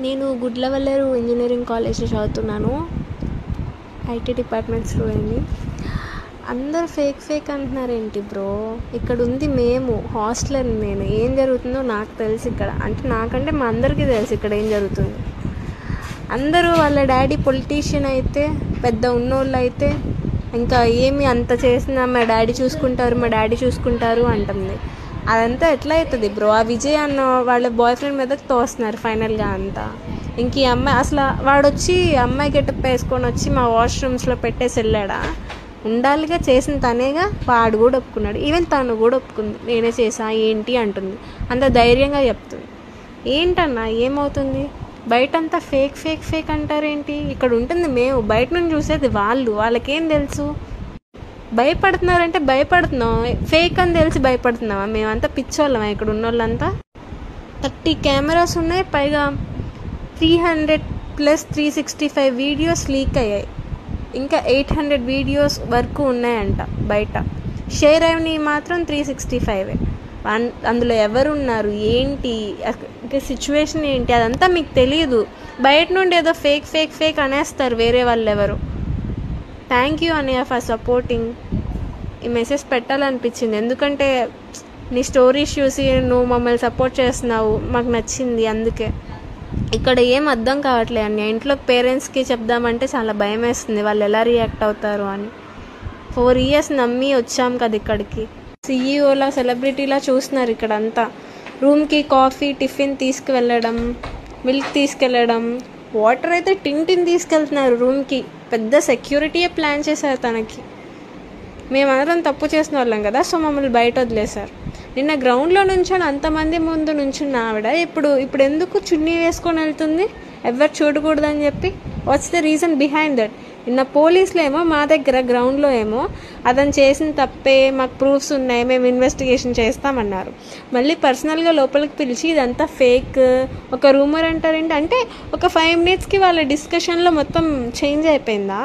నేను గుడ్లవల్లేరు ఇంజనీరింగ్ కాలేజ్లో చదువుతున్నాను. ఐటీ డిపార్ట్మెంట్ స్టూడెంట్ని. అందరూ ఫేక్ అంటున్నారేంటి బ్రో? ఇక్కడ ఉంది మేము హాస్టలర్. నేను ఏం జరుగుతుందో నాకు తెలుసు ఇక్కడ. అంటే నాకంటే మా అందరికీ తెలుసు ఇక్కడ ఏం జరుగుతుంది. అందరూ వాళ్ళ డాడీ పొలిటీషియన్ అయితే, పెద్ద ఉన్నోళ్ళు అయితే ఇంకా ఏమి అంత చేసినా మా డాడీ చూసుకుంటారు అంటుంది. అదంతా ఎట్లా అవుతుంది బ్రో? ఆ విజయ్ అన్న వాళ్ళ బాయ్ ఫ్రెండ్ మీద తోస్తున్నారు ఫైనల్గా అంతా. ఇంక ఈ అమ్మాయి అసలు వాడొచ్చి అమ్మాయి గెటప్ వేసుకొని వచ్చి మా వాష్రూమ్స్లో పెట్టేసి వెళ్ళాడా? ఉండాలిగా, చేసిన తనేగా. వాడు కూడా ఒప్పుకున్నాడు. ఈవెన్ తను కూడా ఒప్పుకుంది, నేనే చేసా ఏంటి అంటుంది. అంత ధైర్యంగా చెప్తుంది. ఏంటన్నా ఏమవుతుంది? బయటంతా ఫేక్ అంటారేంటి? ఇక్కడ ఉంటుంది మేము, బయట నుంచి చూసేది వాళ్ళకేం తెలుసు? భయపడుతున్నారంటే భయపడుతున్నాం, ఫేక్ అని తెలిసి భయపడుతున్నావా? మేమంతా పిచ్చోళ్ళమా ఇక్కడ ఉన్న వాళ్ళంతా? 30 కెమెరాస్ ఉన్నాయి, పైగా 300 + 365 వీడియోస్ లీక్ అయ్యాయి. ఇంకా 800 వీడియోస్ వరకు ఉన్నాయంట బయట. షేర్ అయినవి మాత్రం 365. అందులో ఎవరున్నారు ఏంటి, సిచ్యువేషన్ ఏంటి, అదంతా మీకు తెలియదు. బయట నుండి ఏదో ఫేక్ అనేస్తారు వేరే వాళ్ళు ఎవరు. థ్యాంక్ యూ అన్నయ్య ఫర్ సపోర్టింగ్. ఈ మెసేజ్ పెట్టాలనిపించింది, ఎందుకంటే నీ స్టోరీస్ చూసి నువ్వు మమ్మల్ని సపోర్ట్ చేస్తున్నావు, మాకు నచ్చింది. అందుకే ఇక్కడ ఏం అర్థం కావట్లేదు అన్నయ్య. ఇంట్లో పేరెంట్స్కి చెప్దామంటే చాలా భయం వేస్తుంది, వాళ్ళు ఎలా రియాక్ట్ అవుతారు అని. 4 years నమ్మి వచ్చాం కదా ఇక్కడికి. CEO లా సెలబ్రిటీలా చూస్తున్నారు ఇక్కడంతా. రూమ్కి కాఫీ టిఫిన్ తీసుకువెళ్ళడం, మిల్క్ తీసుకెళ్ళడం, వాటర్ అయితే టిన్ తీసుకెళ్తున్నారు రూమ్కి. పెద్ద సెక్యూరిటీయే ప్లాన్ చేశారు తనకి. మేమందరం తప్పు చేసిన వాళ్ళం కదా, సో మమ్మల్ని బయట వదిలేశారు. నిన్న గ్రౌండ్లో నుంచొని అంతమంది ముందు నుంచున్న ఆవిడ ఇప్పుడు ఎందుకు చున్నీ వేసుకొని వెళ్తుంది? ఎవరు చూడకూడదని చెప్పి. What's the reason behind that? నిన్న పోలీసులు ఏమో మా దగ్గర గ్రౌండ్లో ఏమో అతను చేసిన తప్పే, మాకు ప్రూఫ్స్ ఉన్నాయి, మేము ఇన్వెస్టిగేషన్ చేస్తామన్నారు. మళ్ళీ పర్సనల్గా లోపలికి పిలిచి ఇదంతా ఫేక్, ఒక రూమర్ అంటారేంటి? అంటే ఒక 5 minutesకి వాళ్ళ డిస్కషన్లో మొత్తం చేంజ్ అయిపోయిందా?